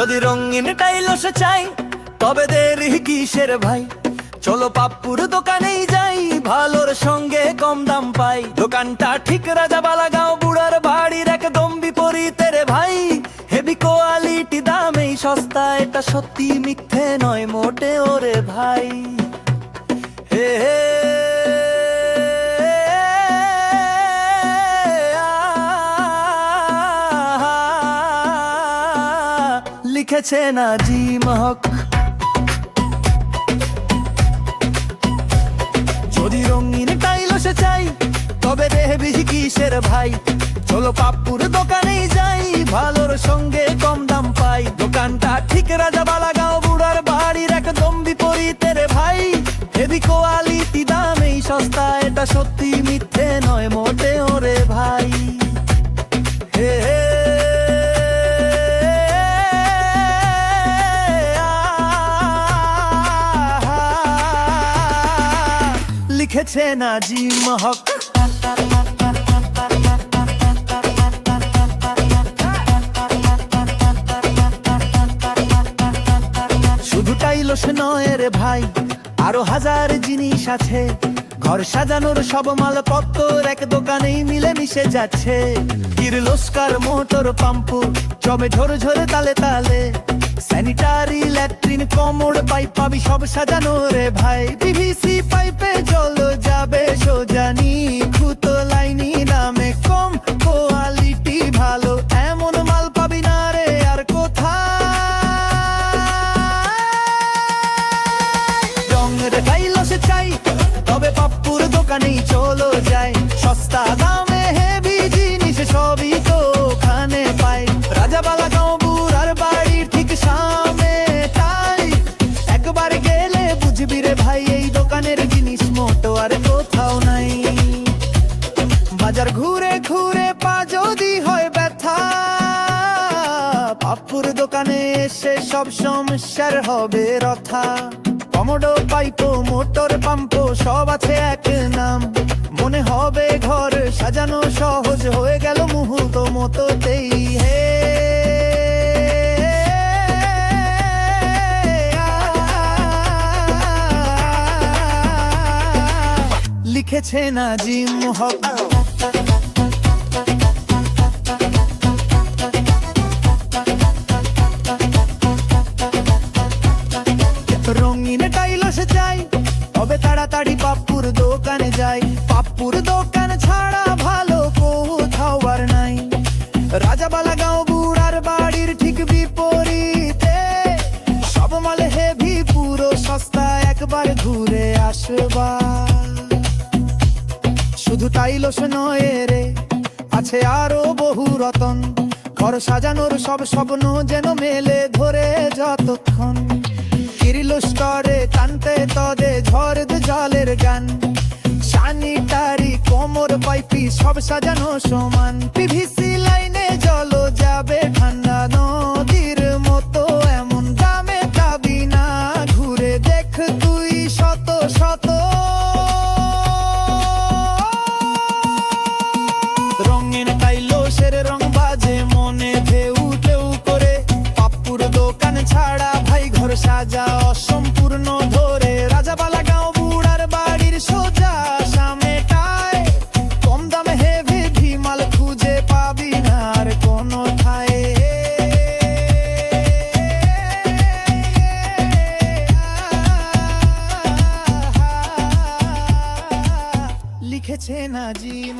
যদি রঙিন টাইলস চাই তবে দেরি কিসের ভাই, চলো পাপ্পুর দোকানেই যাই, ভালোর সঙ্গে কম দাম পাই। দোকানটা ঠিক রাজাবালাগাঁও বুড়ার বাড়ির একদম বিপরীতে রে ভাই। হেভি কোয়ালিটি, দামেই সস্তা, এটা সত্যি মিথ্যে নয় মোটে ওরে ভাই। হে হে লিখেছে নাজিম হক। যদি রঙিন টাইলস চাই তবে দেবি কিসের ভাই, চলো পাপ্পুর দোকানেই যাই, ভালোর সঙ্গে কম দাম পাই। দোকানটা ঠিক রাজাবালাগাঁও বুড়ার বাড়ির একদম বিপরীতে রে ভাই। হেভি কোয়ালিটি, দামেই সস্তা, এটা সত্যি মিথ্যে নয় মোটে ওরে ভাই। হে হে লিখেছে নাজিম হক। শুধু টাইলস নয় রে ভাই, আরো হাজার জিনিস আছে। ঘর সাজানোর সব মালপত্র এক দোকানেই মিলে মিশে যাচ্ছে। কিরলোস্কার মোটর পাম্প জমে ঝরে ঝরে তালে তালে, স্যানিটারি ল্যাট্রিন কমোড পাইপ পাবি সব সাজানো রে ভাই। পিভিসি পাইপে জল যাবে সোজানি, খুতো লাইনি, দামে কম, কোয়ালিটি ভালো, এমন মাল পাবি না রে আর কোথায়। রঙের টাইলস চাই তবে পাপ্পুর দোকানেই চলো যাই, সস্তা দামে হেভি জিনিস সবই তো ওখানে পাই। রাজাবালাগাঁও বুড়ার বাড়ির ঠিক সামনে তাই, একবার গেলে বুঝবি রে ভাই, এই দোকানের জিনিস মোটো আর কোথাও নাই। বাজার ঘুরে ঘুরে পা যদি হয় ব্যথা, পাপ্পুর দোকানে এসে সব সমস্যার হবে রথা। কমোডো পাইপ মোটর পাম্প সব আছে এক নাম, মনে হবে ঘর সাজানো সহজ হয়ে গেল মুহূর্ত মতোতেই। হে লিখেছে নাজিম হক। রঙিন টাইলস চাই তবে তাড়াতাড়ি পাপ্পুর দোকানে যাই, পাপ্পুর দোকান ছাড়া ভালো কোথাও আর নাই। রাজাবালাগাঁও বুড়ার বাড়ির ঠিক বিপরীতে, সব মাল হেভি পুরো সস্তা, একবার ঘুরে আসবা। শুধু টাইলস নয় রে, আছে আরো বহু রতন, ঘর সাজানোর সব স্বপ্ন যেন মেলে ধরে যতক্ষণ। কিরলোস্করে টানতে তদে ঝড় জলের গান, স্যানিটারি কোমর পাইপি সব সাজানো সমান। পিভিসি লাইনে জল যাবে ঠান্ডা নদীর মতো, এমন দামে পাবি না, ঘুরে দেখ তুই শত শত। রঙিন টাইলসের রং বাজে মনে ঢেউ ঢেউ করে, পাপ্পুর দোকান ছাড়া ভাই ঘর সাজা অসম্পূর্ণ ধরে। রাজাবালাগাঁও বুড়ার বাড়ির সোজা সামনেটায়, কম দামে হেভি ভিমাল খুঁজে পাবি না আর কোনো ঠায়। লিখেছে নাজিম